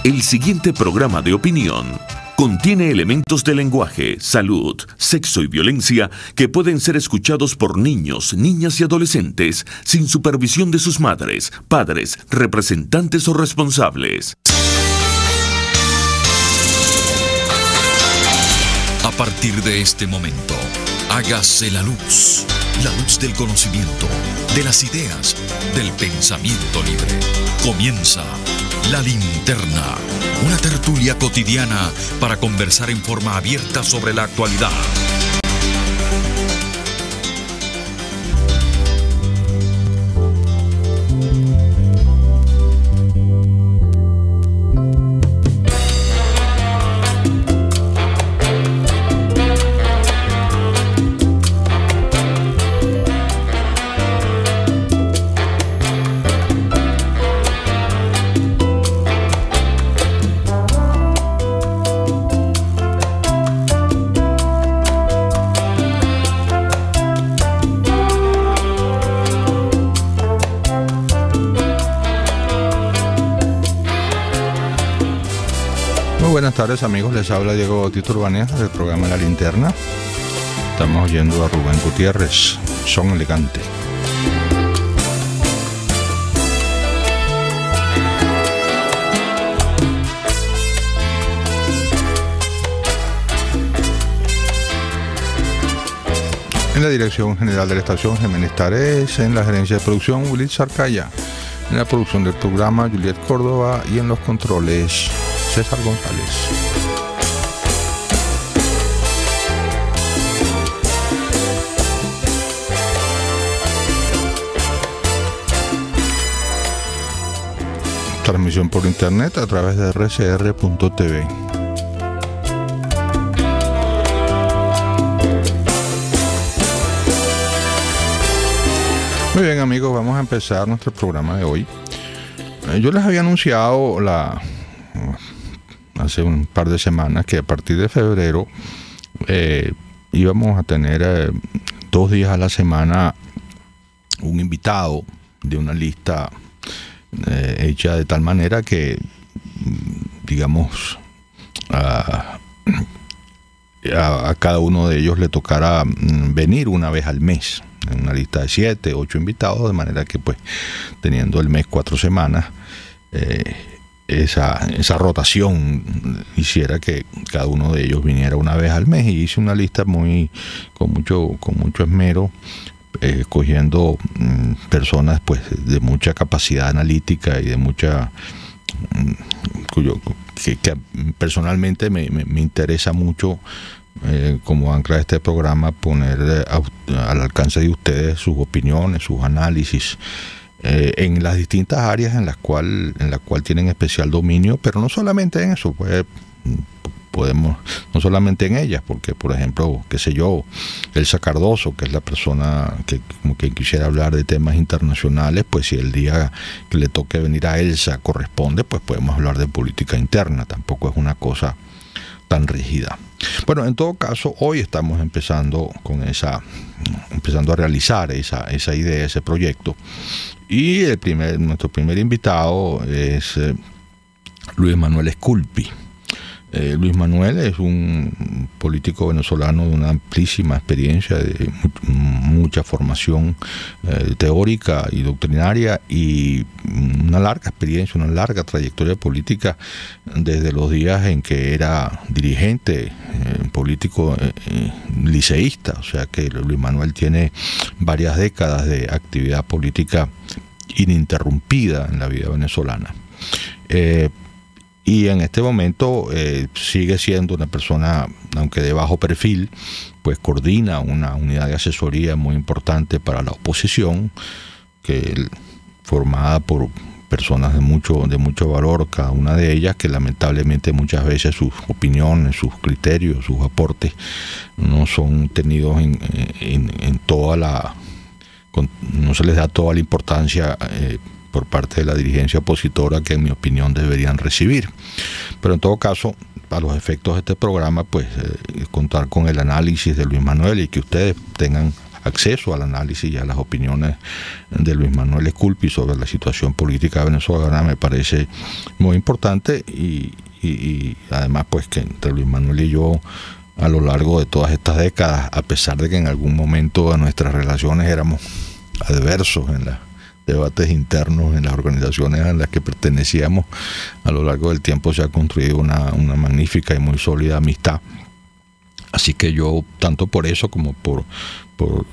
El siguiente programa de opinión contiene elementos de lenguaje, salud, sexo y violencia que pueden ser escuchados por niños, niñas y adolescentes sin supervisión de sus madres, padres, representantes o responsables. A partir de este momento, hágase la luz del conocimiento, de las ideas, del pensamiento libre. Comienza La Linterna, una tertulia cotidiana para conversar en forma abierta sobre la actualidad. Buenas tardes amigos, les habla Diego Bautista Urbaneja del programa La Linterna. Estamos oyendo a Rubén Gutiérrez, Son Elegante. En la dirección general de la estación, Jiménez Tarés. En la gerencia de producción, Willy Sarcaya. En la producción del programa, Juliet Córdoba. Y en los controles, César González. Transmisión por internet a través de rcr.tv. Muy bien amigos, vamos a empezar nuestro programa de hoy. Yo les había anunciado hace un par de semanas que a partir de febrero íbamos a tener 2 días a la semana un invitado de una lista hecha de tal manera que, digamos, a cada uno de ellos le tocara venir una vez al mes, en una lista de 7, 8 invitados, de manera que pues teniendo el mes 4 semanas, esa rotación hiciera que cada uno de ellos viniera una vez al mes, y hice una lista con mucho esmero, escogiendo personas pues de mucha capacidad analítica y de mucha que personalmente me interesa mucho, como ancla de este programa, poner al alcance de ustedes sus opiniones, sus análisis en las distintas áreas en las cual tienen especial dominio, pero no solamente en eso, podemos, no solamente en ellas, porque por ejemplo, qué sé yo, Elsa Cardoso, que es la persona que como que quisiera hablar de temas internacionales, pues si el día que le toque venir a Elsa corresponde, pues podemos hablar de política interna, tampoco es una cosa tan rígida. Bueno, en todo caso, hoy estamos empezando a realizar esa idea, ese proyecto, y nuestro primer invitado es Luis Manuel Sculpi. Luis Manuel es un político venezolano de una amplísima experiencia, de mucha formación teórica y doctrinaria, y una larga experiencia, una larga trayectoria política desde los días en que era dirigente político liceísta. O sea que Luis Manuel tiene varias décadas de actividad política ininterrumpida en la vida venezolana. Y en este momento sigue siendo una persona, aunque de bajo perfil, pues coordina una unidad de asesoría muy importante para la oposición, formada por personas de mucho valor, cada una de ellas, que lamentablemente muchas veces sus opiniones, sus criterios, sus aportes no son tenidos no se les da toda la importancia por parte de la dirigencia opositora que en mi opinión deberían recibir. Pero en todo caso, para los efectos de este programa, pues contar con el análisis de Luis Manuel, y que ustedes tengan acceso al análisis y a las opiniones de Luis Manuel Esculpi sobre la situación política venezolana me parece muy importante, y además pues que entre Luis Manuel y yo, a lo largo de todas estas décadas, a pesar de que en algún momento de nuestras relaciones éramos adversos en los debates internos en las organizaciones a las que pertenecíamos, a lo largo del tiempo se ha construido una magnífica y muy sólida amistad. Así que yo, tanto por eso como por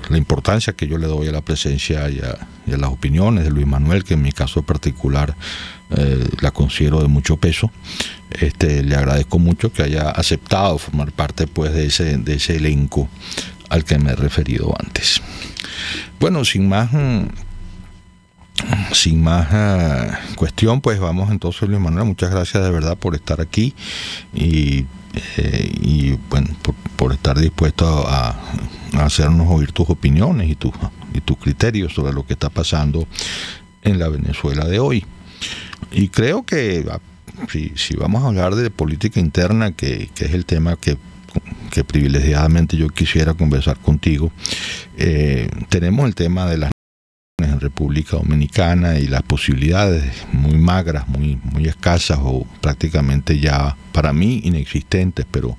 la importancia que yo le doy a la presencia y a las opiniones de Luis Manuel, que en mi caso particular la considero de mucho peso, le agradezco mucho que haya aceptado formar parte pues de ese elenco al que me he referido antes. Bueno, sin más cuestión, pues vamos entonces, Luis Manuel, muchas gracias de verdad por estar aquí y bueno, por estar dispuesto a hacernos oír tus opiniones y tus criterios sobre lo que está pasando en la Venezuela de hoy. Y creo que si vamos a hablar de política interna, que es el tema que privilegiadamente yo quisiera conversar contigo, tenemos el tema de las en República Dominicana y las posibilidades muy magras, muy escasas o prácticamente ya para mí inexistentes, pero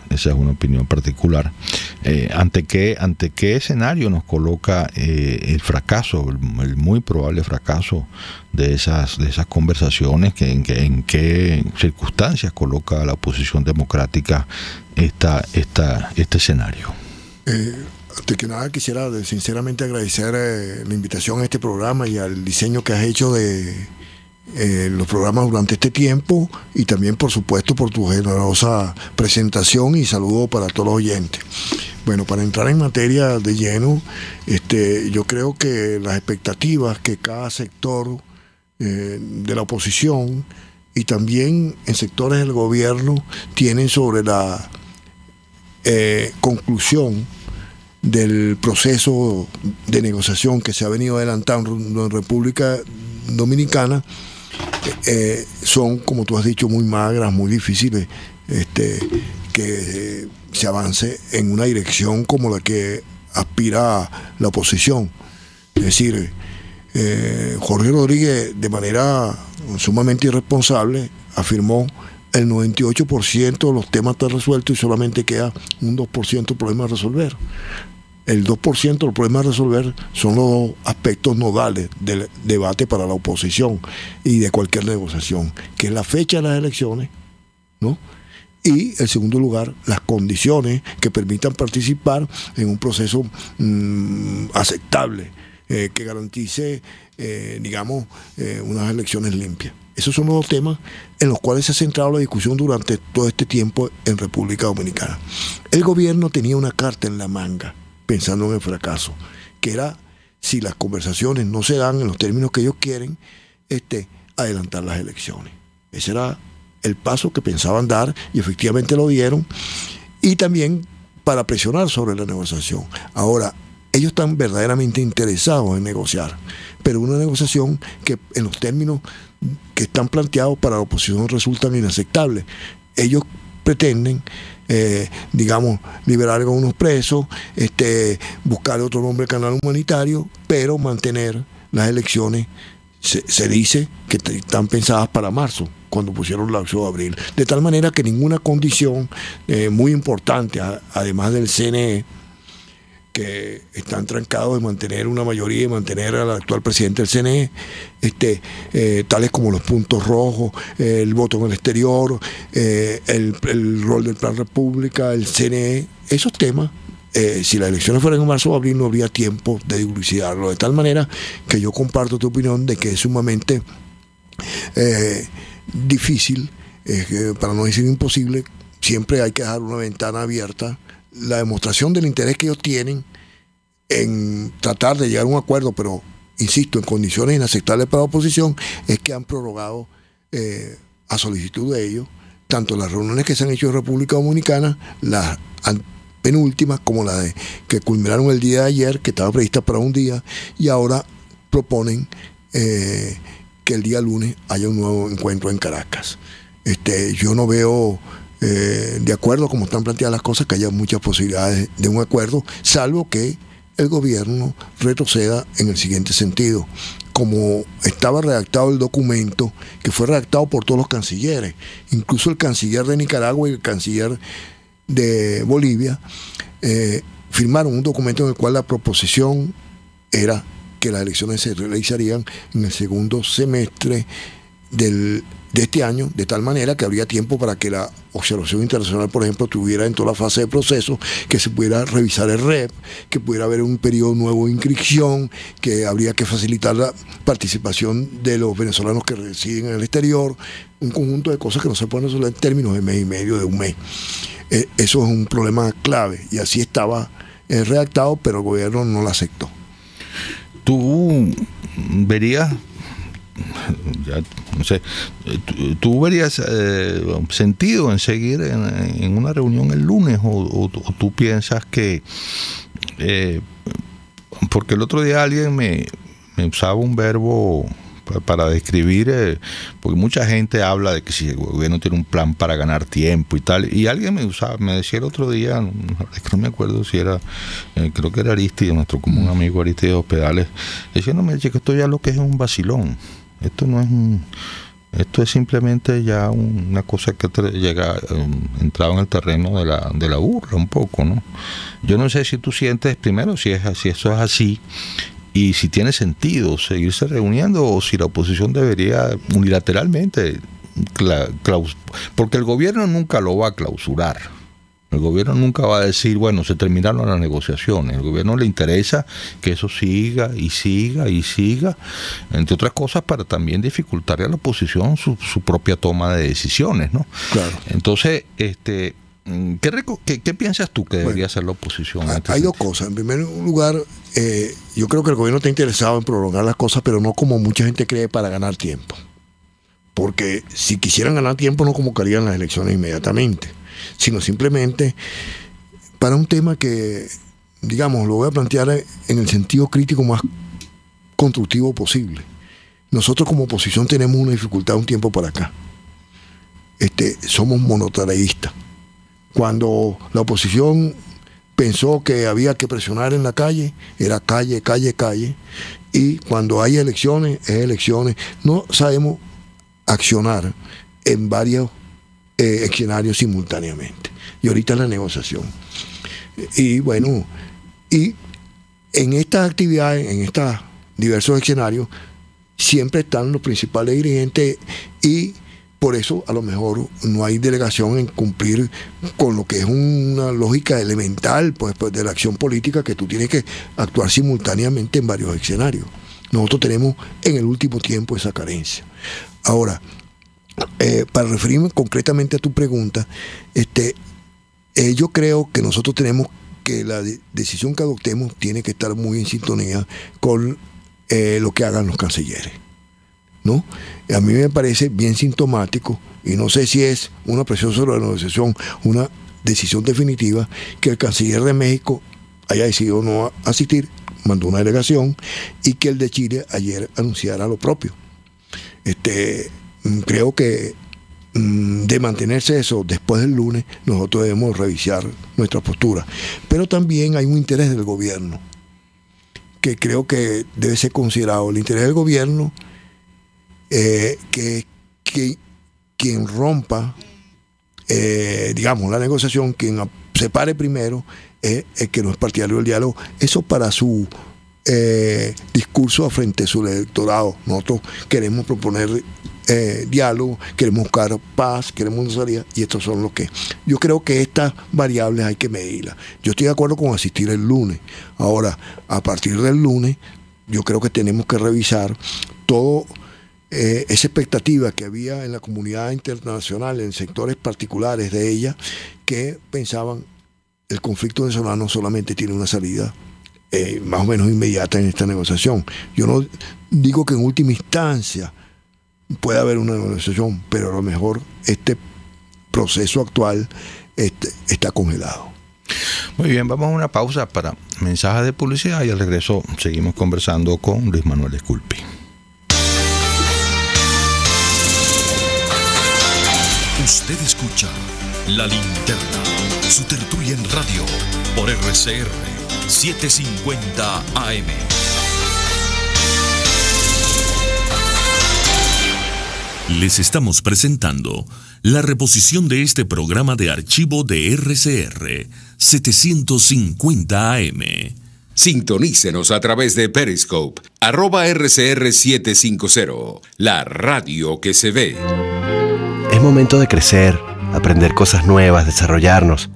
esa es una opinión particular. ¿Ante qué escenario nos coloca el fracaso, el muy probable fracaso de esas conversaciones? ¿En qué circunstancias coloca la oposición democrática este escenario? Antes que nada quisiera sinceramente agradecer la invitación a este programa y al diseño que has hecho de los programas durante este tiempo, y también por supuesto por tu generosa presentación, y saludo para todos los oyentes. Bueno, para entrar en materia de lleno, yo creo que las expectativas que cada sector de la oposición y también en sectores del gobierno tienen sobre la conclusión del proceso de negociación que se ha venido adelantando en República Dominicana son, como tú has dicho, muy magras, muy difíciles, que se avance en una dirección como la que aspira la oposición. Es decir, Jorge Rodríguez, de manera sumamente irresponsable, afirmó el 98% de los temas están resueltos y solamente queda un 2% de problemas a resolver. El 2% de los problemas a resolver son los dos aspectos nodales del debate para la oposición y de cualquier negociación, que es la fecha de las elecciones, ¿no? Y, en segundo lugar, las condiciones que permitan participar en un proceso aceptable, que garantice, unas elecciones limpias. Esos son los dos temas en los cuales se ha centrado la discusión durante todo este tiempo en República Dominicana. El gobierno tenía una carta en la manga, pensando en el fracaso, que era, si las conversaciones no se dan en los términos que ellos quieren, adelantar las elecciones. Ese era el paso que pensaban dar, y efectivamente lo dieron, y también para presionar sobre la negociación. Ahora, ellos están verdaderamente interesados en negociar, pero una negociación que en los términos que están planteados para la oposición resultan inaceptables. Ellos pretenden, liberar a algunos presos, buscar otro nombre al canal humanitario, pero mantener las elecciones, se dice que están pensadas para marzo, cuando pusieron la 8 de abril. De tal manera que ninguna condición muy importante, además del CNE, que están trancados de mantener una mayoría y mantener al actual presidente del CNE, tales como los puntos rojos, el voto en el exterior, el rol del Plan República, el CNE, esos temas, si las elecciones fueran en marzo o abril, no habría tiempo de dilucidarlo. De tal manera que yo comparto tu opinión de que es sumamente difícil, para no decir imposible. Siempre hay que dejar una ventana abierta. La demostración del interés que ellos tienen en tratar de llegar a un acuerdo, pero insisto, en condiciones inaceptables para la oposición, es que han prorrogado, a solicitud de ellos, tanto las reuniones que se han hecho en República Dominicana, las penúltimas, como las que culminaron el día de ayer, que estaba prevista para un día, y ahora proponen que el día lunes haya un nuevo encuentro en Caracas. Yo no veo de acuerdo a cómo están planteadas las cosas, que haya muchas posibilidades de un acuerdo, salvo que el gobierno retroceda en el siguiente sentido. Como estaba redactado el documento, que fue redactado por todos los cancilleres, incluso el canciller de Nicaragua y el canciller de Bolivia, firmaron un documento en el cual la proposición era que las elecciones se realizarían en el segundo semestre de este año, de tal manera que habría tiempo para que la observación internacional, por ejemplo, estuviera en toda la fase de proceso, que se pudiera revisar el REP, que pudiera haber un periodo nuevo de inscripción, que habría que facilitar la participación de los venezolanos que residen en el exterior, un conjunto de cosas que no se pueden resolver en términos de mes y medio, de un mes. Eso es un problema clave, y así estaba redactado, pero el gobierno no lo aceptó. ¿Tú verías, ya no sé, tú verías sentido en seguir en una reunión el lunes, o tú piensas que porque el otro día alguien me usaba un verbo para describir, porque mucha gente habla de que si el gobierno tiene un plan para ganar tiempo y tal, y alguien me decía el otro día, es que no me acuerdo si era, creo que era Aristides, nuestro común amigo Aristides Hospedales, diciéndome que esto ya lo que es un vacilón, esto no es esto es simplemente ya una cosa que llega entrado en el terreno de la burla un poco, ¿no? Yo no sé si tú sientes primero si eso es así, y si tiene sentido seguirse reuniendo, o si la oposición debería unilateralmente porque el gobierno nunca lo va a clausurar. El gobierno nunca va a decir, bueno, se terminaron las negociaciones. El gobierno le interesa que eso siga y siga y siga, entre otras cosas para también dificultarle a la oposición su propia toma de decisiones, ¿no? Claro. Entonces, ¿qué piensas tú que debería hacer la oposición? Hay dos cosas. En primer lugar, yo creo que el gobierno está interesado en prolongar las cosas, pero no como mucha gente cree, para ganar tiempo. Porque si quisieran ganar tiempo no convocarían las elecciones inmediatamente, sino simplemente para un tema que, digamos, lo voy a plantear en el sentido crítico más constructivo posible. Nosotros como oposición tenemos una dificultad un tiempo para acá. Somos monotareístas. Cuando la oposición pensó que había que presionar en la calle, era calle, calle, calle, y cuando hay elecciones, es elecciones. No sabemos accionar en varios escenarios simultáneamente. Y ahorita la negociación. Y bueno, y en estas actividades, en estos diversos escenarios, siempre están los principales dirigentes, y por eso a lo mejor no hay delegación en cumplir con lo que es una lógica elemental pues de la acción política, que tú tienes que actuar simultáneamente en varios escenarios. Nosotros tenemos en el último tiempo esa carencia. Ahora, para referirme concretamente a tu pregunta, yo creo que nosotros tenemos que la decisión que adoptemos tiene que estar muy en sintonía con lo que hagan los cancilleres, ¿no? A mí me parece bien sintomático, y no sé si es una presión sobre la negociación, una decisión definitiva, que el canciller de México haya decidido no asistir, mandó una delegación, y que el de Chile ayer anunciara lo propio. Creo que de mantenerse eso después del lunes, nosotros debemos revisar nuestra postura. Pero también hay un interés del gobierno que creo que debe ser considerado. El interés del gobierno, que quien rompa, digamos, la negociación, quien se pare primero, es el que no es partidario del diálogo. Eso para su discurso frente a su electorado. Nosotros queremos proponer diálogo, queremos buscar paz, queremos una salida, y estos son los que yo creo que estas variables hay que medirlas. Yo estoy de acuerdo con asistir el lunes. Ahora, a partir del lunes, yo creo que tenemos que revisar todo esa expectativa que había en la comunidad internacional, en sectores particulares de ella, que pensaban el conflicto venezolano solamente tiene una salida más o menos inmediata en esta negociación. Yo no digo que en última instancia puede haber una negociación, pero a lo mejor este proceso actual está congelado. Muy bien, vamos a una pausa para mensajes de publicidad, y al regreso seguimos conversando con Luis Manuel Esculpi. Usted escucha La Linterna, su tertulia en radio por RCR 750 AM. Les estamos presentando la reposición de este programa de archivo de RCR 750 AM. Sintonícenos a través de Periscope, @RCR750, la radio que se ve. Es momento de crecer, aprender cosas nuevas, desarrollarnos.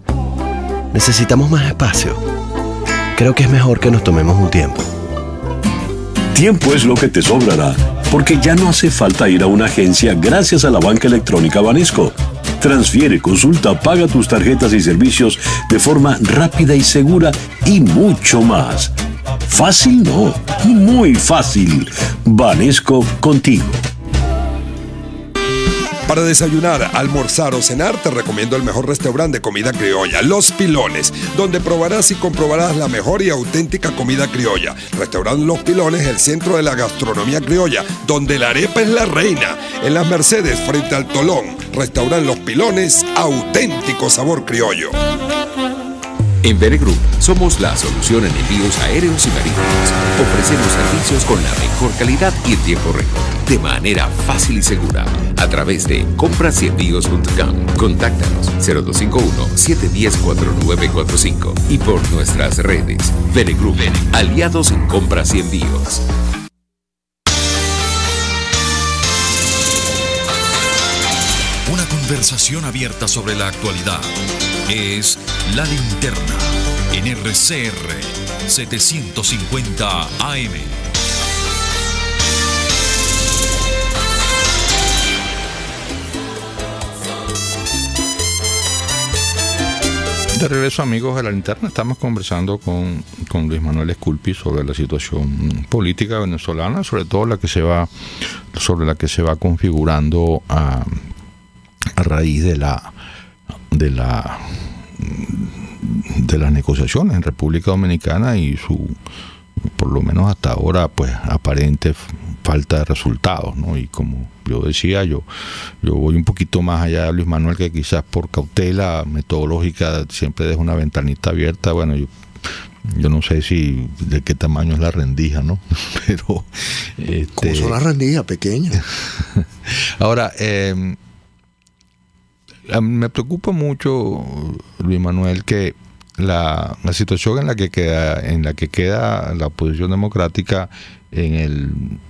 Necesitamos más espacio. Creo que es mejor que nos tomemos un tiempo. Tiempo es lo que te sobrará, porque ya no hace falta ir a una agencia gracias a la banca electrónica Banesco. Transfiere, consulta, paga tus tarjetas y servicios de forma rápida y segura y mucho más. Fácil no, muy fácil. Banesco contigo. Para desayunar, almorzar o cenar, te recomiendo el mejor restaurante de comida criolla, Los Pilones, donde probarás y comprobarás la mejor y auténtica comida criolla. Restaurante Los Pilones, el centro de la gastronomía criolla, donde la arepa es la reina. En Las Mercedes, frente al Tolón. Restaurante Los Pilones, auténtico sabor criollo. En Veregroup somos la solución en envíos aéreos y marítimos. Ofrecemos servicios con la mejor calidad y en tiempo récord, de manera fácil y segura, a través de comprasyenvíos.com. Contáctanos 0251-710-4945 y por nuestras redes. Veregroup, aliados en compras y envíos. Una conversación abierta sobre la actualidad. Es La Linterna en RCR 750 AM. De regreso, amigos de La Linterna, estamos conversando con Luis Manuel Esculpi sobre la situación política venezolana, sobre todo la que se va configurando a raíz de las negociaciones en República Dominicana y su, por lo menos hasta ahora, pues aparente falta de resultados, ¿no? Y como yo decía, yo voy un poquito más allá de Luis Manuel, que quizás por cautela metodológica siempre dejo una ventanita abierta. Bueno, yo no sé si de qué tamaño es la rendija, ¿no? Pero ¿cómo son las rendijas? Pequeñas. Ahora, me preocupa mucho, Luis Manuel, que la situación en la que queda la oposición democrática en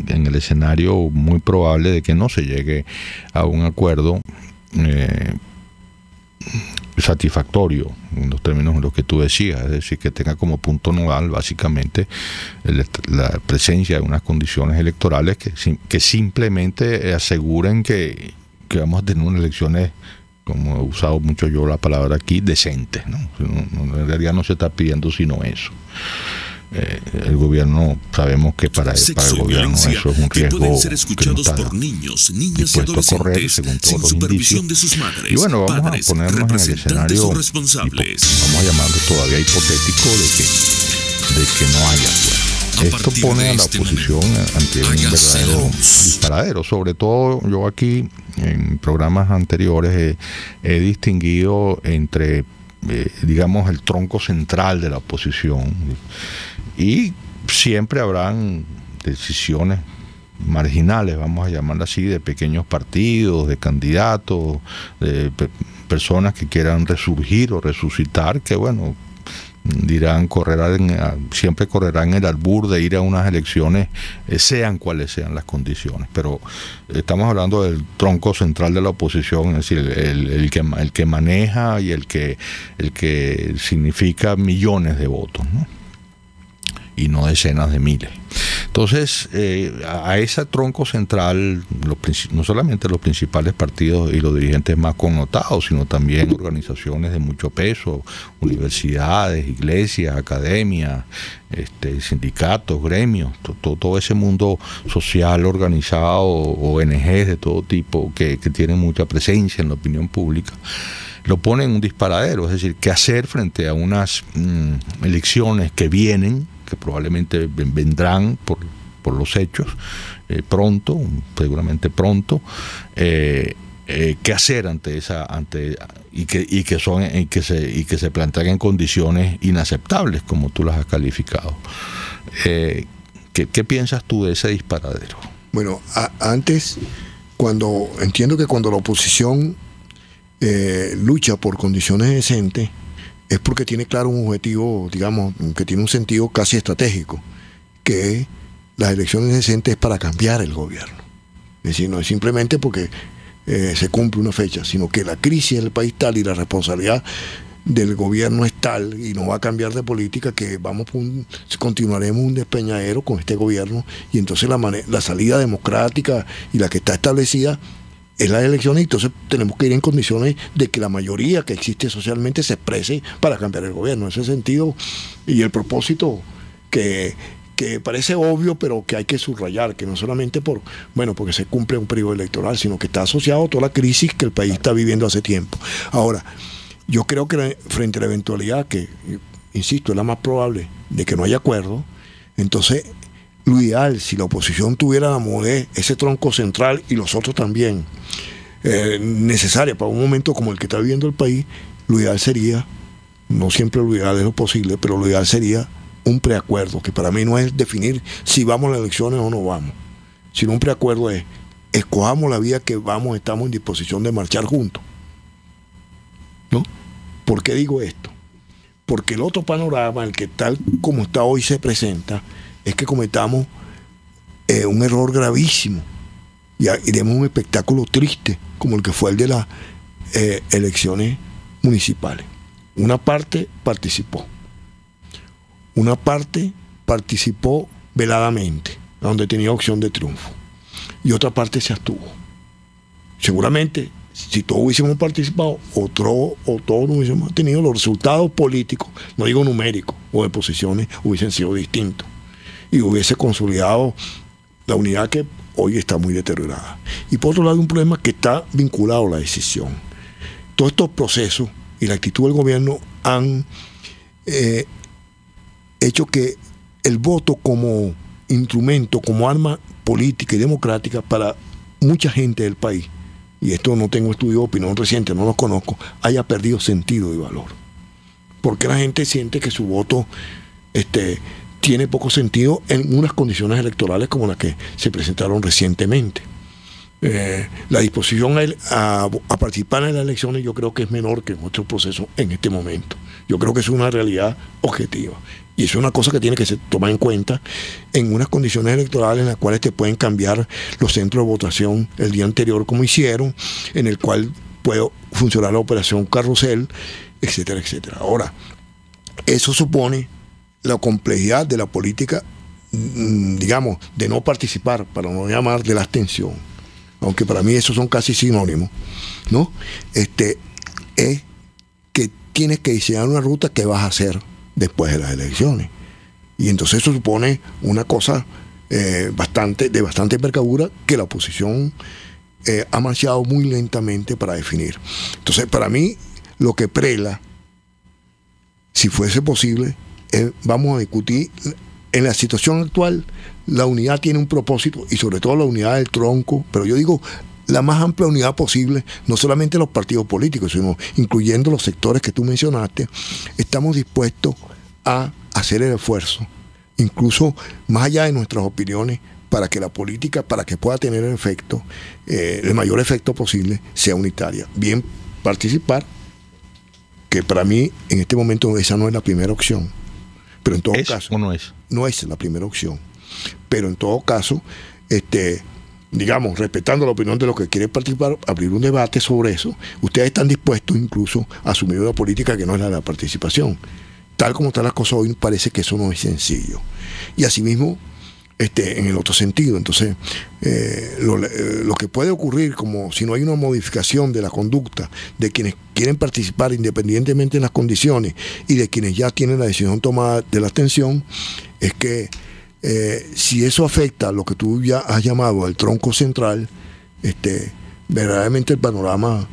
el escenario muy probable de que no se llegue a un acuerdo satisfactorio en los términos en los que tú decías, es decir, que tenga como punto nodal básicamente la presencia de unas condiciones electorales que simplemente aseguren que vamos a tener unas elecciones, como he usado mucho yo la palabra aquí, decentes, ¿no? En realidad no se está pidiendo sino eso. El gobierno, sabemos que para el gobierno eso es un riesgo pueden ser escuchados que no por niños, niñas y dispuesto a correr según todos los indicios. de sus madres, y bueno, vamos padres, a ponernos en el escenario vamos a llamarlo todavía hipotético de que no haya acuerdo. Esto pone a la oposición ante un verdadero disparadero. Sobre todo yo aquí en programas anteriores he distinguido entre digamos el tronco central de la oposición, y siempre habrán decisiones marginales, vamos a llamarlas así, de pequeños partidos, de candidatos, de personas que quieran resurgir o resucitar, que bueno, dirán, siempre correrán el albur de ir a unas elecciones, sean cuales sean las condiciones. Pero estamos hablando del tronco central de la oposición, es decir, el que maneja y el que significa millones de votos, ¿no? Y no decenas de miles. Entonces, a ese tronco central, no solamente los principales partidos y los dirigentes más connotados, sino también organizaciones de mucho peso, universidades, iglesias, academias, sindicatos, gremios, todo ese mundo social organizado, ONGs de todo tipo que tienen mucha presencia en la opinión pública, lo ponen en un disparadero. Es decir, qué hacer frente a unas elecciones que vienen, que probablemente vendrán por los hechos pronto, seguramente pronto, qué hacer ante y que se plantean en condiciones inaceptables, como tú las has calificado. ¿Qué piensas tú de ese disparadero? Bueno, antes, entiendo que cuando la oposición lucha por condiciones decentes, es porque tiene claro un objetivo, digamos, que tiene un sentido casi estratégico, que las elecciones decentes es para cambiar el gobierno. Es decir, no es simplemente porque se cumple una fecha, sino que la crisis del país tal y la responsabilidad del gobierno es tal y no va a cambiar de política que continuaremos un despeñadero con este gobierno, y entonces la salida democrática y la que está establecida es las elecciones, y entonces tenemos que ir en condiciones de que la mayoría que existe socialmente se exprese para cambiar el gobierno. En ese sentido, y el propósito que parece obvio, pero que hay que subrayar, que no solamente porque se cumple un periodo electoral, sino que está asociado a toda la crisis que el país está viviendo hace tiempo. Ahora, yo creo que frente a la eventualidad, que, insisto, es la más probable, de que no haya acuerdo, entonces lo ideal, si la oposición tuviera la modé, ese tronco central y los otros también, necesaria para un momento como el que está viviendo el país, lo ideal sería, no siempre lo ideal es lo posible, pero lo ideal sería un preacuerdo, que para mí no es definir si vamos a las elecciones o no vamos, sino un preacuerdo es, escojamos la vía que vamos, estamos en disposición de marchar juntos. ¿No? ¿Por qué digo esto? Porque el otro panorama, el que tal como está hoy se presenta, es que cometamos un error gravísimo y demos un espectáculo triste como el que fue el de las elecciones municipales. Una parte participó veladamente, donde tenía opción de triunfo, y otra parte se abstuvo. Seguramente, si todos hubiésemos participado, o todos no hubiésemos tenido, los resultados políticos, no digo numéricos o de posiciones, hubiesen sido distintos y hubiese consolidado la unidad que hoy está muy deteriorada. Y por otro lado, un problema que está vinculado a la decisión. Todos estos procesos y la actitud del gobierno han hecho que el voto como instrumento, como arma política y democrática para mucha gente del país, y esto no tengo estudio de opinión reciente, no los conozco, haya perdido sentido y valor. Porque la gente siente que su voto tiene poco sentido en unas condiciones electorales como las que se presentaron recientemente. La disposición a participar en las elecciones yo creo que es menor que en otros procesos en este momento. Yo creo que es una realidad objetiva. Y eso es una cosa que tiene que ser tomada en cuenta en unas condiciones electorales en las cuales te pueden cambiar los centros de votación el día anterior, como hicieron, en el cual puede funcionar la operación carrusel, etcétera, etcétera. Ahora, eso supone la complejidad de la política, digamos, de no participar, para no llamar de la abstención, aunque para mí esos son casi sinónimos, ¿no? Es que tienes que diseñar una ruta que vas a hacer después de las elecciones. Y entonces eso supone una cosa de bastante envergadura que la oposición ha marchado muy lentamente para definir. Entonces, para mí, lo que prela, si fuese posible, vamos a discutir en la situación actual. La unidad tiene un propósito, y sobre todo la unidad del tronco, pero yo digo la más amplia unidad posible, no solamente los partidos políticos, sino incluyendo los sectores que tú mencionaste. Estamos dispuestos a hacer el esfuerzo, incluso más allá de nuestras opiniones, para que la política, para que pueda tener el efecto, el mayor efecto posible, sea unitaria. Bien, participar, que para mí en este momento esa no es la primera opción, pero en todo caso, no es la primera opción, pero en todo caso, digamos, respetando la opinión de los que quieren participar, abrir un debate sobre eso. Ustedes están dispuestos incluso a asumir una política que no es la de la participación. Tal como están las cosas hoy, parece que eso no es sencillo. Y asimismo, en el otro sentido, entonces, lo que puede ocurrir, como si no hay una modificación de la conducta de quienes quieren participar independientemente de las condiciones y de quienes ya tienen la decisión tomada de la abstención, es que si eso afecta a lo que tú ya has llamado el tronco central, verdaderamente el panorama,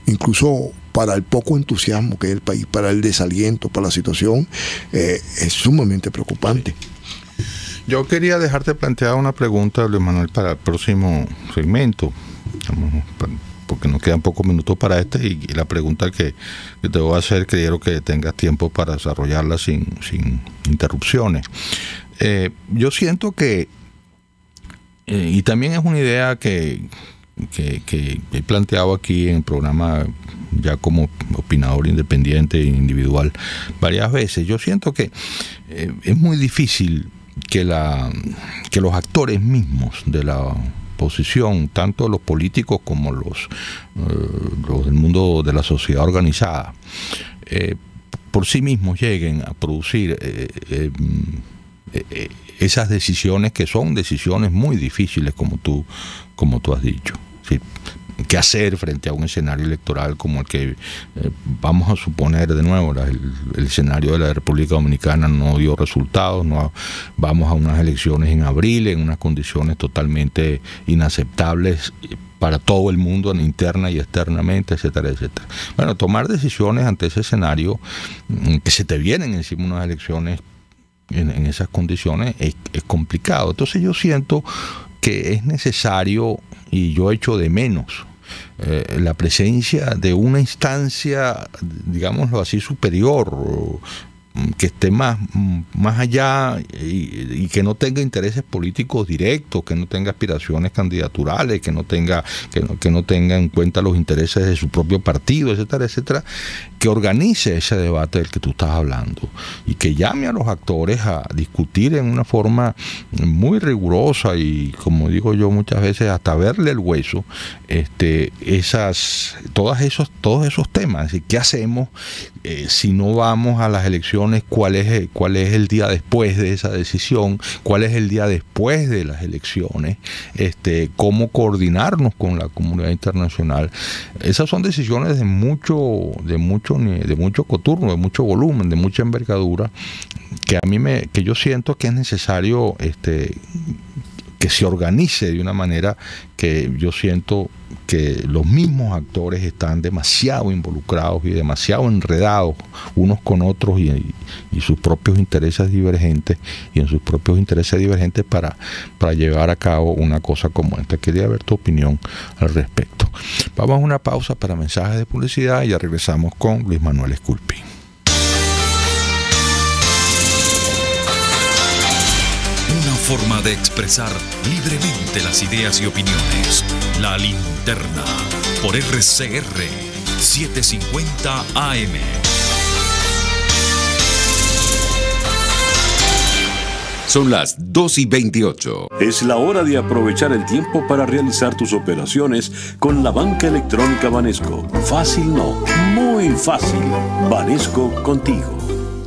incluso para el poco entusiasmo que es el país, para el desaliento, para la situación, es sumamente preocupante. Yo quería dejarte plantear una pregunta, Luis Manuel, para el próximo segmento. porque nos quedan pocos minutos para y la pregunta que te voy a hacer, quiero que tengas tiempo para desarrollarla sin interrupciones. Yo siento que, y también es una idea que he planteado aquí en el programa ya como opinador independiente e individual varias veces. Yo siento que es muy difícil que los actores mismos de la oposición, tanto los políticos como los del mundo de la sociedad organizada, por sí mismos lleguen a producir esas decisiones, que son decisiones muy difíciles, como tú has dicho. ¿Sí? ¿Qué hacer frente a un escenario electoral como el que vamos a suponer de nuevo? El escenario de la República Dominicana no dio resultados, vamos a unas elecciones en abril en unas condiciones totalmente inaceptables para todo el mundo, interna y externamente, etcétera, etcétera. Bueno, tomar decisiones ante ese escenario, que se te vienen encima unas elecciones en esas condiciones, es complicado. Entonces yo siento que es necesario, y yo echo de menos la presencia de una instancia, digámoslo así, superior, que esté más allá y que no tenga intereses políticos directos, que no tenga aspiraciones candidaturales, que no tenga en cuenta los intereses de su propio partido, etcétera, etcétera, que organice ese debate del que tú estás hablando y que llame a los actores a discutir en una forma muy rigurosa y, como digo yo muchas veces, hasta verle el hueso, todos esos temas. ¿Qué hacemos si no vamos a las elecciones? ¿Cuál es el día después de esa decisión? ¿Cuál es el día después de las elecciones? ¿Cómo coordinarnos con la comunidad internacional? Esas son decisiones de mucho coturno, de mucho volumen, de mucha envergadura, que yo siento que es necesario que se organice de una manera que yo siento que los mismos actores están demasiado involucrados y demasiado enredados unos con otros y sus propios intereses divergentes, para llevar a cabo una cosa como esta. Quería ver tu opinión al respecto. Vamos a una pausa para mensajes de publicidad y ya regresamos con Luis Manuel Esculpi. Una forma de expresar libremente las ideas y opiniones. La Linterna, por RCR 750 AM. Son las 2:28. Es la hora de aprovechar el tiempo para realizar tus operaciones con la banca electrónica Banesco. Fácil no, muy fácil. Banesco contigo.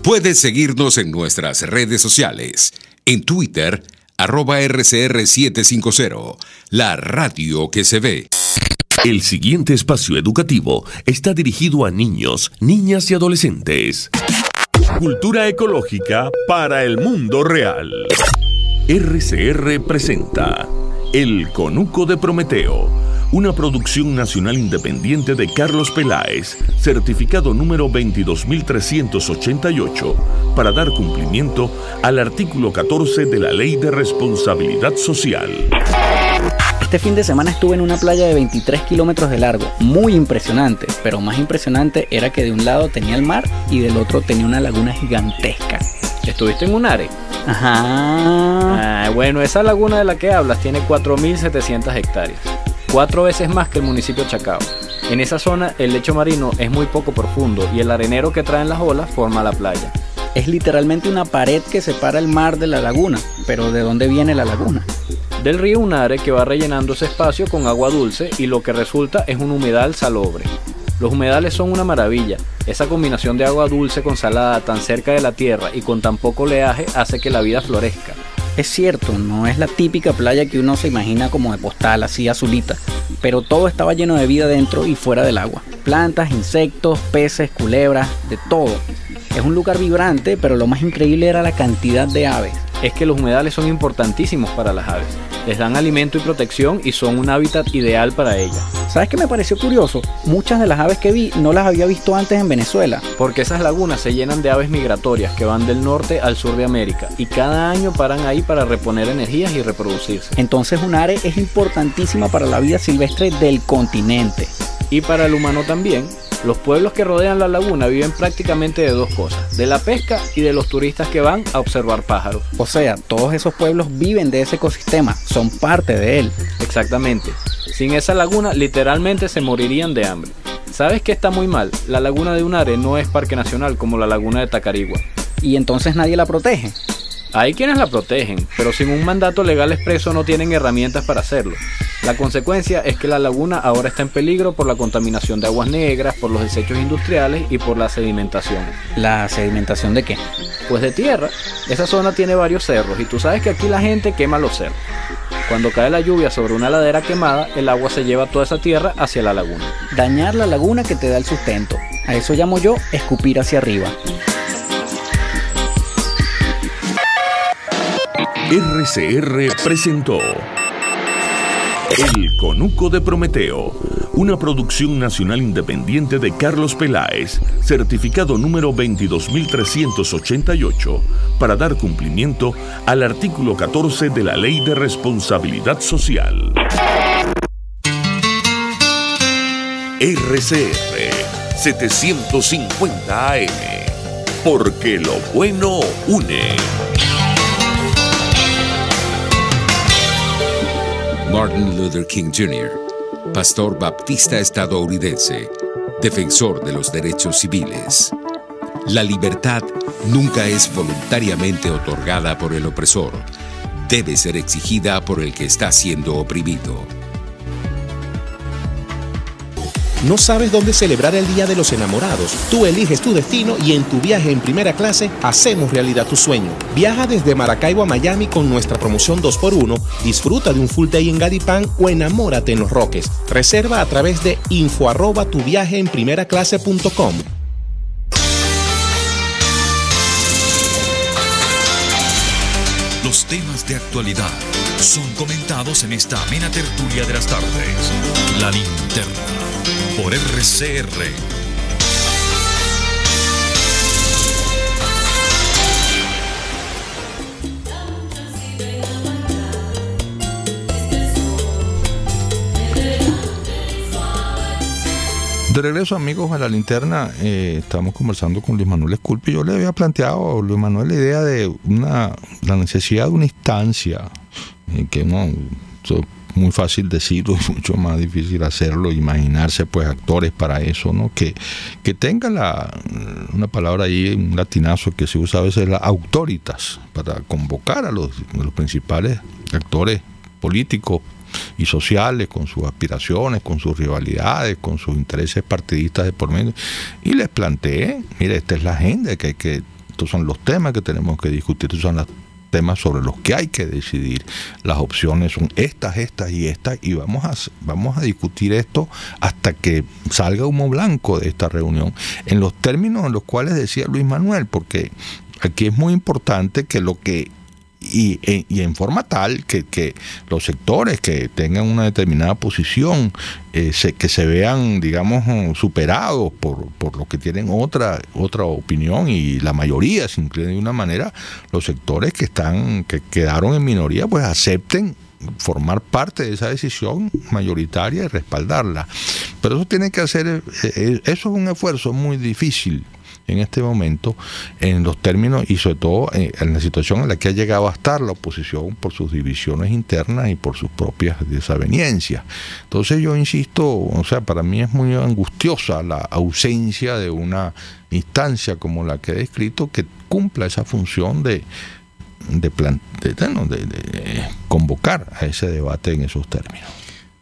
Puedes seguirnos en nuestras redes sociales. En Twitter, @RCR750, la radio que se ve. El siguiente espacio educativo está dirigido a niños, niñas y adolescentes. Cultura ecológica para el mundo real. RCR presenta El Conuco de Prometeo, una producción nacional independiente de Carlos Peláez, certificado número 22.388, para dar cumplimiento al artículo 14 de la Ley de Responsabilidad Social. Este fin de semana estuve en una playa de 23 kilómetros de largo, muy impresionante, pero más impresionante era que de un lado tenía el mar y del otro tenía una laguna gigantesca. ¿Estuviste en Unare? Ajá. Bueno, esa laguna de la que hablas tiene 4.700 hectáreas, 4 veces más que el municipio Chacao. En esa zona el lecho marino es muy poco profundo y el arenero que traen las olas forma la playa. Es literalmente una pared que separa el mar de la laguna, pero ¿de dónde viene la laguna? Del río Unare, que va rellenando ese espacio con agua dulce y lo que resulta es un humedal salobre. Los humedales son una maravilla. Esa combinación de agua dulce con salada tan cerca de la tierra y con tan poco oleaje hace que la vida florezca. Es cierto, no es la típica playa que uno se imagina como de postal, así azulita, pero todo estaba lleno de vida dentro y fuera del agua. Plantas, insectos, peces, culebras, de todo. Es un lugar vibrante, pero lo más increíble era la cantidad de aves. es que los humedales son importantísimos para las aves. Les dan alimento y protección y son un hábitat ideal para ellas. ¿Sabes qué me pareció curioso? Muchas de las aves que vi no las había visto antes en Venezuela. Porque esas lagunas se llenan de aves migratorias que van del norte al sur de América y cada año paran ahí para reponer energías y reproducirse. Entonces un área es importantísima para la vida silvestre del continente. Y para el humano también. Los pueblos que rodean la laguna viven prácticamente de dos cosas, de la pesca y de los turistas que van a observar pájaros. O sea, todos esos pueblos viven de ese ecosistema, son parte de él. Exactamente. Sin esa laguna literalmente se morirían de hambre. ¿Sabes qué está muy mal? La laguna de Unare no es parque nacional como la laguna de Tacarigua. ¿Y entonces nadie la protege? Hay quienes la protegen, pero sin un mandato legal expreso no tienen herramientas para hacerlo. La consecuencia es que la laguna ahora está en peligro por la contaminación de aguas negras, por los desechos industriales y por la sedimentación. ¿La sedimentación de qué? Pues de tierra. Esa zona tiene varios cerros y tú sabes que aquí la gente quema los cerros. Cuando cae la lluvia sobre una ladera quemada, el agua se lleva toda esa tierra hacia la laguna. Dañar la laguna que te da el sustento. A eso llamo yo escupir hacia arriba. RCR presentó El Conuco de Prometeo, una producción nacional independiente de Carlos Peláez, certificado número 22388, para dar cumplimiento al artículo 14 de la Ley de Responsabilidad Social. RCR 750 AM, porque lo bueno une. Martin Luther King Jr., pastor baptista estadounidense, defensor de los derechos civiles. La libertad nunca es voluntariamente otorgada por el opresor, debe ser exigida por el que está siendo oprimido. ¿No sabes dónde celebrar el Día de los Enamorados? Tú eliges tu destino y en tu viaje en primera clase hacemos realidad tu sueño. Viaja desde Maracaibo a Miami con nuestra promoción 2x1, disfruta de un full day en Garipán o enamórate en Los Roques. Reserva a través de info@tuviajeenprimeraclase.com. Los temas de actualidad son comentados en esta amena tertulia de las tardes. La Linterna, por RCR. De regreso, amigos, a La Linterna, estamos conversando con Luis Manuel Esculpi. Yo le había planteado a Luis Manuel la idea de la necesidad de una instancia, que no, muy fácil decirlo, mucho más difícil hacerlo, imaginarse pues actores para eso, ¿no? Que tenga una palabra ahí, un latinazo que se usa a veces, la autoritas, para convocar a los principales actores políticos y sociales, con sus aspiraciones, con sus rivalidades, con sus intereses partidistas de por medio, y les planteé, mire, esta es la agenda, estos son los temas que tenemos que discutir, estos son los temas sobre los que hay que decidir, las opciones son estas y estas, y vamos a discutir esto hasta que salga humo blanco de esta reunión, en los términos en los cuales decía Luis Manuel, porque aquí es muy importante que y en forma tal que los sectores que tengan una determinada posición que se vean, digamos, superados por los que tienen otra opinión, y la mayoría se inclina de una manera, los sectores que quedaron en minoría pues acepten formar parte de esa decisión mayoritaria y respaldarla. Pero eso tiene que hacer, eso es un esfuerzo muy difícil en este momento, en los términos y sobre todo en la situación en la que ha llegado a estar la oposición por sus divisiones internas y por sus propias desavenencias. Entonces yo insisto, o sea, para mí es muy angustiosa la ausencia de una instancia como la que he descrito que cumpla esa función de convocar a ese debate en esos términos.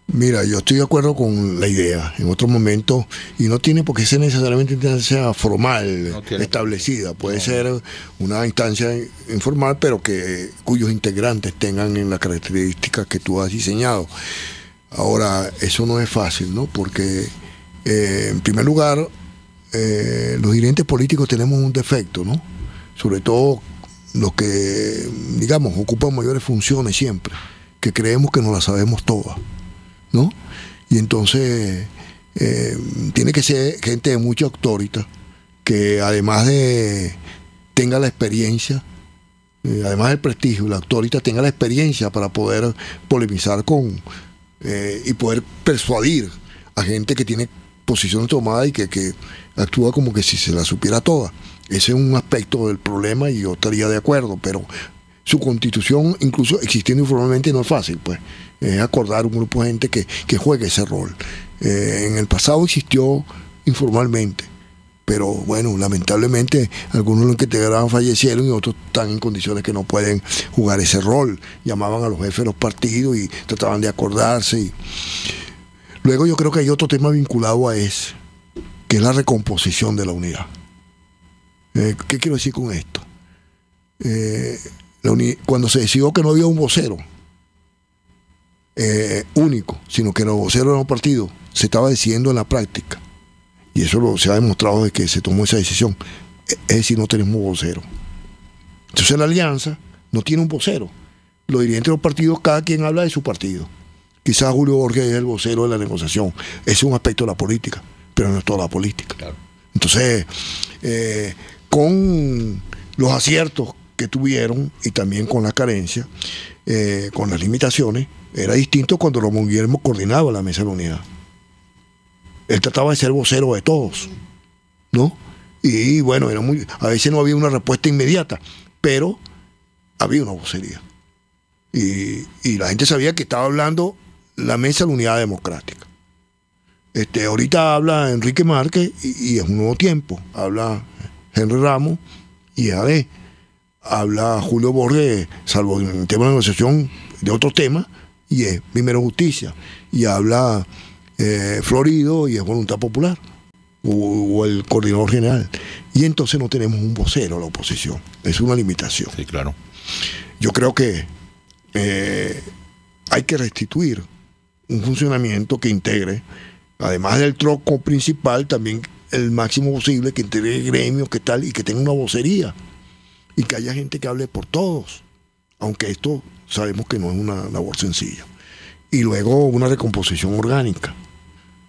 Mira, yo estoy de acuerdo con la idea en otro momento, y no tiene por qué ser necesariamente una instancia formal, establecida, puede ser una instancia informal, pero cuyos integrantes tengan en las características que tú has diseñado. Ahora, eso no es fácil, ¿no? Porque en primer lugar, los dirigentes políticos tenemos un defecto, ¿no? Sobre todo digamos, ocupan mayores funciones siempre, que creemos que nos las sabemos todas, ¿no? Y entonces tiene que ser gente de mucha autoridad, que además de tenga la experiencia, además del prestigio, la autoridad tenga la experiencia para poder polemizar y poder persuadir a gente que tiene posiciones tomadas y que actúa como que si se la supiera toda. Ese es un aspecto del problema y yo estaría de acuerdo, pero su constitución, incluso existiendo informalmente, no es fácil, pues. Es acordar un grupo de gente que juegue ese rol. En el pasado existió informalmente, pero bueno, lamentablemente algunos de los que integraban fallecieron y otros están en condiciones que no pueden jugar ese rol. Llamaban a los jefes de los partidos y trataban de acordarse. Luego yo creo que hay otro tema vinculado a ese, que es la recomposición de la unidad. ¿Qué quiero decir con esto? Cuando se decidió que no había un vocero único, sino que los voceros eran un partido, se estaba decidiendo en la práctica, y eso se ha demostrado de que se tomó esa decisión, es decir, no tenemos vocero. Entonces la alianza no tiene un vocero. Los dirigentes de los partidos, cada quien habla de su partido. Quizás Julio Borges es el vocero de la negociación. Ese es un aspecto de la política, pero no es toda la política. Claro. Entonces, con los aciertos que tuvieron y también con las carencias, con las limitaciones, era distinto cuando Ramón Guillermo coordinaba la Mesa de la Unidad. Él trataba de ser vocero de todos, ¿no? Y bueno, a veces no había una respuesta inmediata, pero había una vocería. Y la gente sabía que estaba hablando la Mesa de la Unidad Democrática. Ahorita habla Enrique Márquez y es un nuevo tiempo. Habla Henry Ramos y AD. Habla Julio Borges, salvo en el tema de negociación de otros temas, y es Primero Justicia. Y habla Florido y es Voluntad Popular, o el coordinador general. Y entonces no tenemos un vocero a la oposición. Es una limitación. Sí, claro. Yo creo que hay que restituir un funcionamiento que integre, además del tronco principal, también el máximo posible, que integre gremios, que tal, y que tenga una vocería. Y que haya gente que hable por todos, aunque esto sabemos que no es una labor sencilla. Y luego una recomposición orgánica.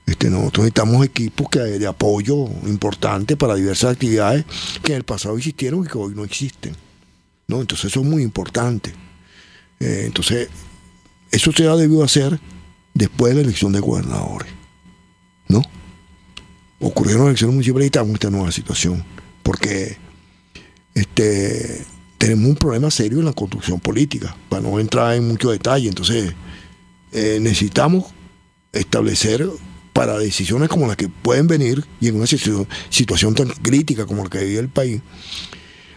Nosotros necesitamos equipos de apoyo importante para diversas actividades que en el pasado existieron y que hoy no existen, ¿no? Entonces eso es muy importante. Entonces eso se ha debido hacer después de la elección de gobernadores, ¿no? Ocurrieron las elecciones municipales y estamos en esta nueva situación, porque tenemos un problema serio en la construcción política, para no entrar en mucho detalle. Entonces necesitamos establecer, para decisiones como las que pueden venir y en una situación tan crítica como la que vive el país,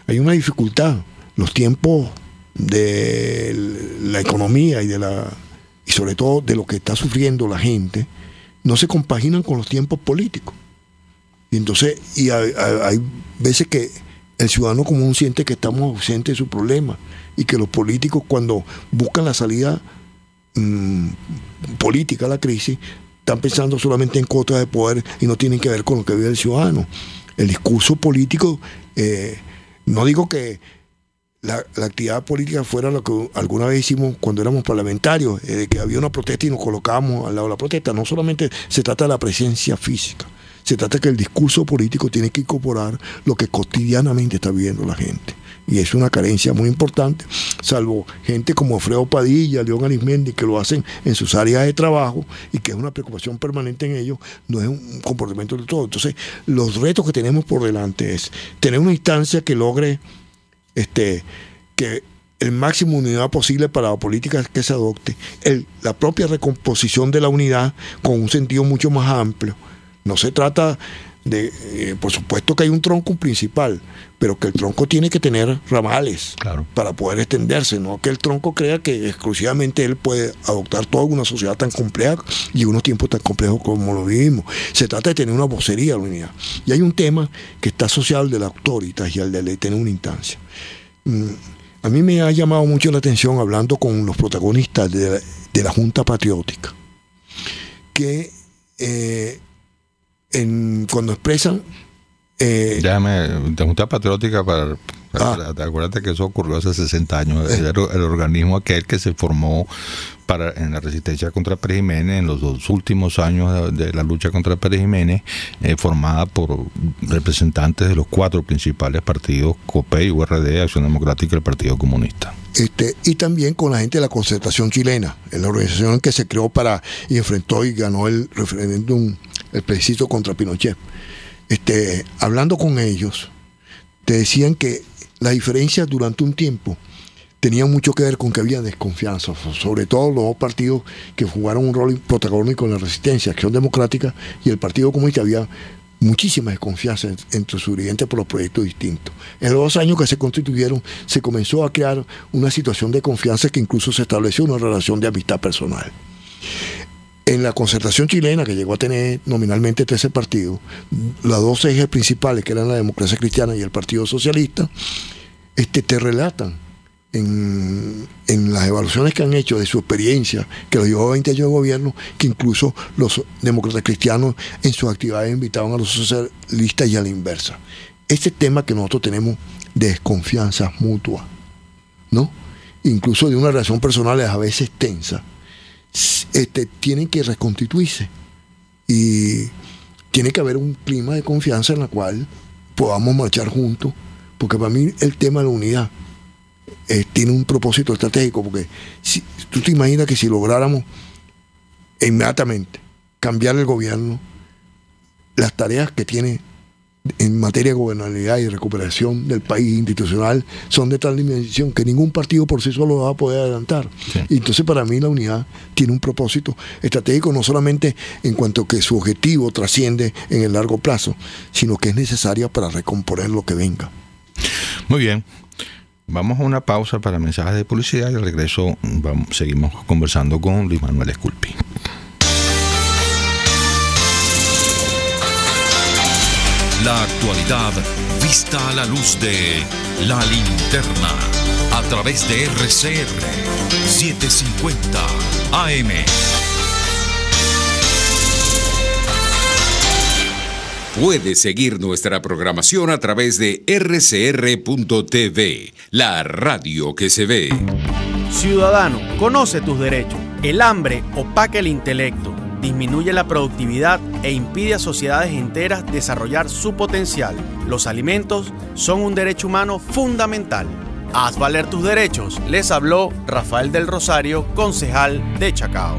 hay una dificultad. Los tiempos de la economía y sobre todo de lo que está sufriendo la gente no se compaginan con los tiempos políticos. Y entonces hay veces que el ciudadano común siente que estamos ausentes de su problema y que los políticos, cuando buscan la salida política a la crisis, están pensando solamente en cuotas de poder y no tienen que ver con lo que vive el ciudadano. El discurso político, no digo que la actividad política fuera lo que alguna vez hicimos cuando éramos parlamentarios, de que había una protesta y nos colocábamos al lado de la protesta. No solamente se trata de la presencia física, se trata de que el discurso político tiene que incorporar lo que cotidianamente está viviendo la gente. Y es una carencia muy importante, salvo gente como Alfredo Padilla, León Arismendi, que lo hacen en sus áreas de trabajo y que es una preocupación permanente en ellos, no es un comportamiento de todo. Entonces, los retos que tenemos por delante es tener una instancia que logre que el máximo unidad posible para la política que se adopte, la propia recomposición de la unidad con un sentido mucho más amplio. No se trata de, por supuesto que hay un tronco principal, pero que el tronco tiene que tener ramales, claro, para poder extenderse, no que el tronco crea que exclusivamente él puede adoptar toda una sociedad tan compleja y unos tiempos tan complejos como lo vivimos. Se trata de tener una vocería de la unidad. Y hay un tema que está asociado al de la autoridad y al de tener una instancia. A mí me ha llamado mucho la atención, hablando con los protagonistas de la Junta Patriótica, que cuando expresan déjame, de Junta Patriótica para Acuérdate que eso ocurrió hace 60 años. Era el organismo aquel que se formó en la resistencia contra Pérez Jiménez en los 2 últimos años de la lucha contra Pérez Jiménez, formada por representantes de los 4 principales partidos, COPEI, URD, Acción Democrática y el Partido Comunista. Y también con la gente de la Concertación Chilena, en la organización que se creó y enfrentó y ganó el referéndum, el plebiscito contra Pinochet. Hablando con ellos, te decían que la diferencia durante un tiempo tenía mucho que ver con que había desconfianza, sobre todo los 2 partidos que jugaron un rol protagónico en la resistencia, Acción Democrática y el Partido Comunista. Había muchísima desconfianza entre sus dirigentes por los proyectos distintos. En los 2 años que se constituyeron, se comenzó a crear una situación de confianza que incluso se estableció una relación de amistad personal. En la Concertación Chilena, que llegó a tener nominalmente 13 partidos, las 2 ejes principales, que eran la Democracia Cristiana y el Partido Socialista, te relatan en las evaluaciones que han hecho de su experiencia, que lo llevó a 20 años de gobierno, que incluso los demócratas cristianos en sus actividades invitaban a los socialistas y a la inversa. Este tema que nosotros tenemos de desconfianza mutua, ¿no? Incluso de una relación personal a veces tensa, tienen que reconstituirse y tiene que haber un clima de confianza en la cual podamos marchar juntos, porque para mí el tema de la unidad tiene un propósito estratégico, porque tú te imaginas que si lográramos inmediatamente cambiar el gobierno, las tareas que tiene en materia de gobernabilidad y recuperación del país institucional son de tal dimensión que ningún partido por sí solo va a poder adelantar. Sí. Y entonces para mí la unidad tiene un propósito estratégico, no solamente en cuanto que su objetivo trasciende en el largo plazo, sino que es necesaria para recomponer lo que venga. Muy bien. Vamos a una pausa para mensajes de publicidad y al regreso seguimos conversando con Luis Manuel Esculpi. La actualidad vista a la luz de La Linterna a través de RCR 750 AM. Puedes seguir nuestra programación a través de rcr.tv, la radio que se ve. Ciudadano, conoce tus derechos. El hambre opaca el intelecto, disminuye la productividad e impide a sociedades enteras desarrollar su potencial. Los alimentos son un derecho humano fundamental. Haz valer tus derechos, les habló Rafael del Rosario, concejal de Chacao.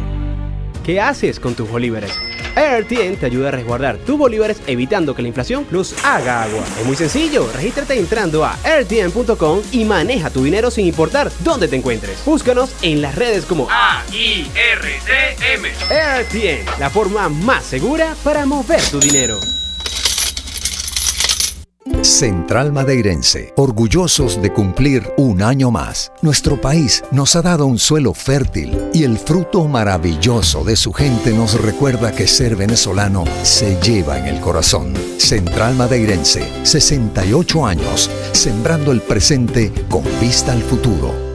¿Qué haces con tus bolívares? AirTM te ayuda a resguardar tus bolívares evitando que la inflación los haga agua. Es muy sencillo, regístrate entrando a airtm.com y maneja tu dinero sin importar dónde te encuentres. Búscanos en las redes como AIRTM. AirTM, la forma más segura para mover tu dinero. Central Madeirense, orgullosos de cumplir un año más. Nuestro país nos ha dado un suelo fértil y el fruto maravilloso de su gente nos recuerda que ser venezolano se lleva en el corazón. Central Madeirense, 68 años, sembrando el presente con vista al futuro.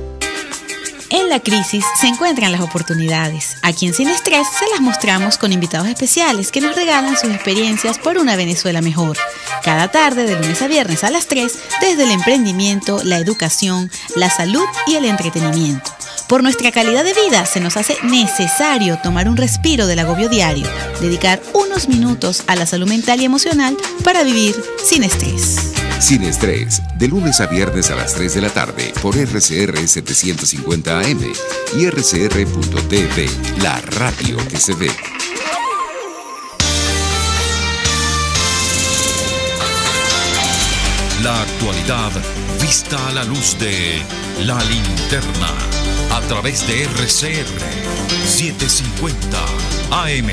En la crisis se encuentran las oportunidades. Aquí en Sin Estrés se las mostramos con invitados especiales que nos regalan sus experiencias por una Venezuela mejor. Cada tarde, de lunes a viernes a las 3, desde el emprendimiento, la educación, la salud y el entretenimiento. Por nuestra calidad de vida se nos hace necesario tomar un respiro del agobio diario, dedicar unos minutos a la salud mental y emocional para vivir sin estrés. Sin Estrés, de lunes a viernes a las 3 de la tarde por RCR 750 AM y rcr.tv, la radio que se ve. La actualidad vista a la luz de La Linterna a través de RCR 750 AM.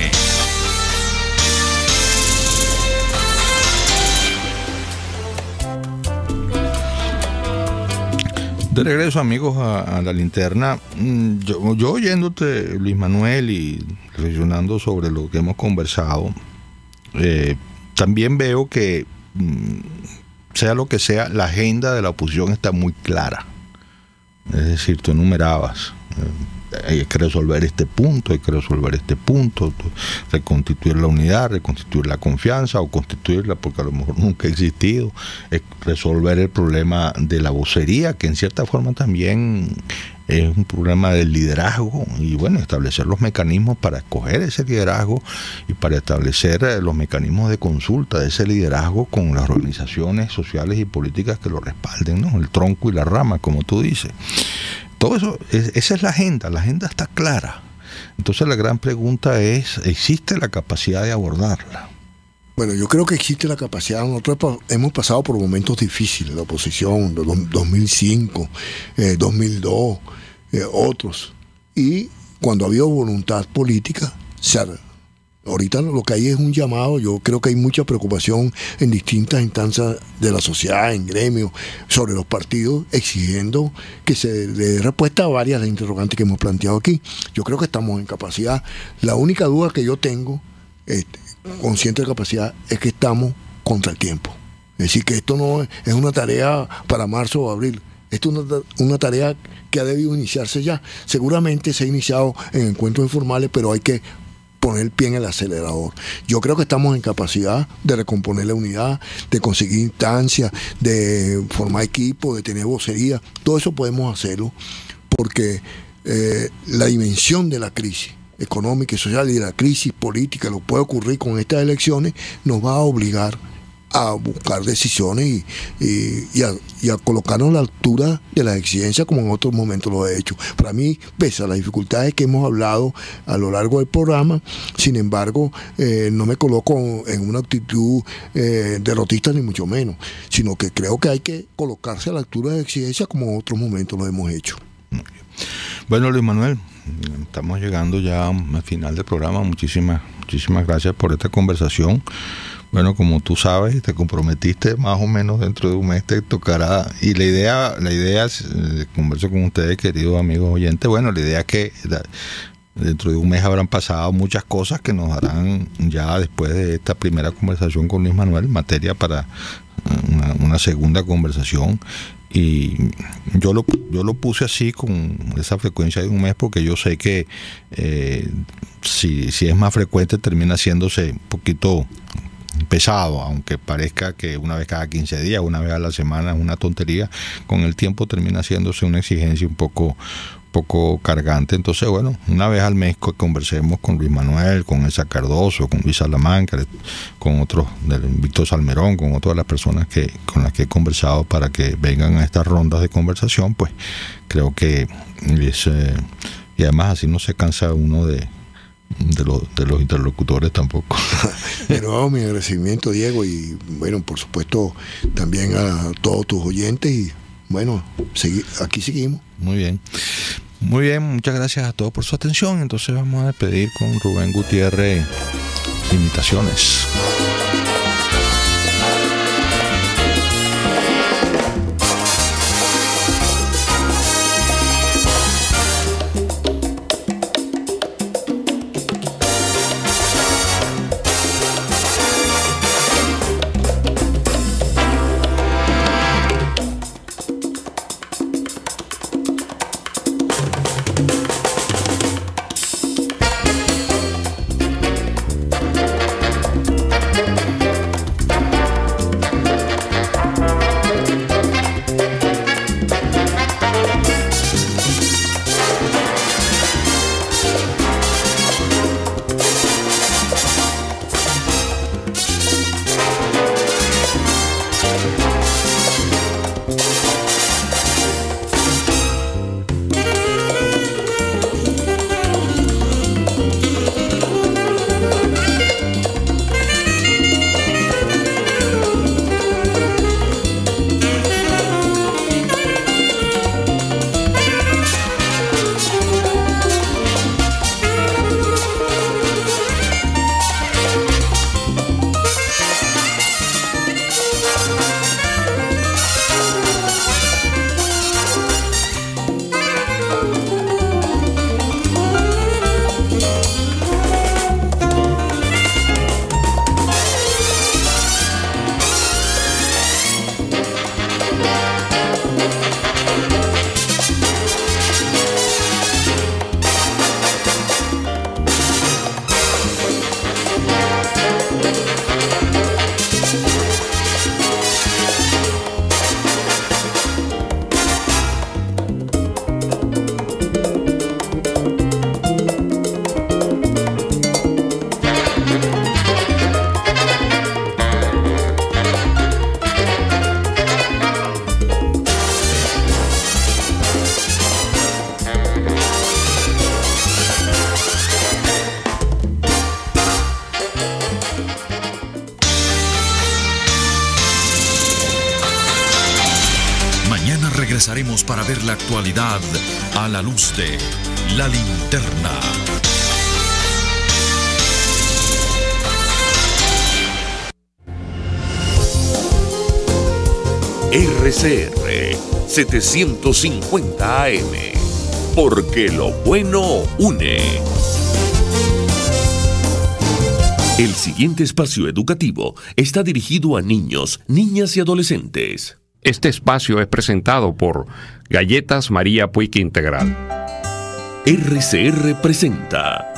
De regreso, amigos, a La Linterna. Yo oyéndote, Luis Manuel, y reflexionando sobre lo que hemos conversado, también veo que, sea lo que sea, la agenda de la oposición está muy clara. Es decir, tú enumerabas hay que resolver este punto, reconstituir la unidad, reconstituir la confianza o constituirla, porque a lo mejor nunca ha existido, es resolver el problema de la vocería, que en cierta forma también es un problema del liderazgo, y bueno, establecer los mecanismos para escoger ese liderazgo y para establecer los mecanismos de consulta de ese liderazgo con las organizaciones sociales y políticas que lo respalden, ¿no? El tronco y la rama, como tú dices. Todo eso, esa es la agenda está clara. Entonces la gran pregunta es, ¿existe la capacidad de abordarla? Bueno, yo creo que existe la capacidad. Nosotros hemos pasado por momentos difíciles, la oposición, 2005, 2002, otros. Y cuando ha habido voluntad política, ahorita lo que hay es un llamado. Yo creo que hay mucha preocupación en distintas instancias de la sociedad, en gremios, sobre los partidos, exigiendo que se dé respuesta a varias de las interrogantes que hemos planteado aquí. Yo creo que estamos en capacidad. La única duda que yo tengo, consciente de capacidad, es que estamos contra el tiempo. Es decir, que esto no es una tarea para marzo o abril. Esto es una tarea que ha debido iniciarse ya. Seguramente se ha iniciado en encuentros informales, pero hay que poner el pie en el acelerador. Yo creo que estamos en capacidad de recomponer la unidad, de conseguir instancias, de formar equipos, de tener vocería. Todo eso podemos hacerlo porque la dimensión de la crisis económica y social y de la crisis política, lo puede ocurrir con estas elecciones, nos va a obligar a buscar decisiones y a colocarnos a la altura de las exigencias como en otros momentos lo he hecho. Para mí, pese a las dificultades que hemos hablado a lo largo del programa, sin embargo, no me coloco en una actitud derrotista ni mucho menos, sino que creo que hay que colocarse a la altura de exigencias como en otros momentos lo hemos hecho. Bueno, Luis Manuel, estamos llegando ya al final del programa. Muchísimas gracias por esta conversación. Bueno, como tú sabes y te comprometiste, más o menos dentro de un mes te tocará, y la idea es, converso con ustedes, queridos amigos oyentes, bueno, la idea es que dentro de un mes habrán pasado muchas cosas que nos darán ya después de esta primera conversación con Luis Manuel, materia para una segunda conversación. Y yo lo puse así con esa frecuencia de un mes porque yo sé que si es más frecuente termina haciéndose un poquito pesado, aunque parezca que una vez cada 15 días, una vez a la semana es una tontería, con el tiempo termina haciéndose una exigencia un poco cargante. Entonces, bueno, una vez al mes conversemos con Luis Manuel, con Elsa Cardoso, con Luis Salamanca, con otros, Víctor Salmerón, con otras de las personas con las que he conversado para que vengan a estas rondas de conversación, pues creo que es, y además así no se cansa uno de los interlocutores tampoco. De nuevo, mi agradecimiento, Diego, y bueno, por supuesto también a todos tus oyentes, y bueno, aquí seguimos. Muy bien, muchas gracias a todos por su atención. Entonces vamos a despedir con Rubén Gutiérrez, Imitaciones. regresaremos para ver la actualidad a la luz de la linterna. RCR 750 AM, porque lo bueno une. El siguiente espacio educativo está dirigido a niños, niñas y adolescentes. Este espacio es presentado por Galletas María Puig Integral. RCR presenta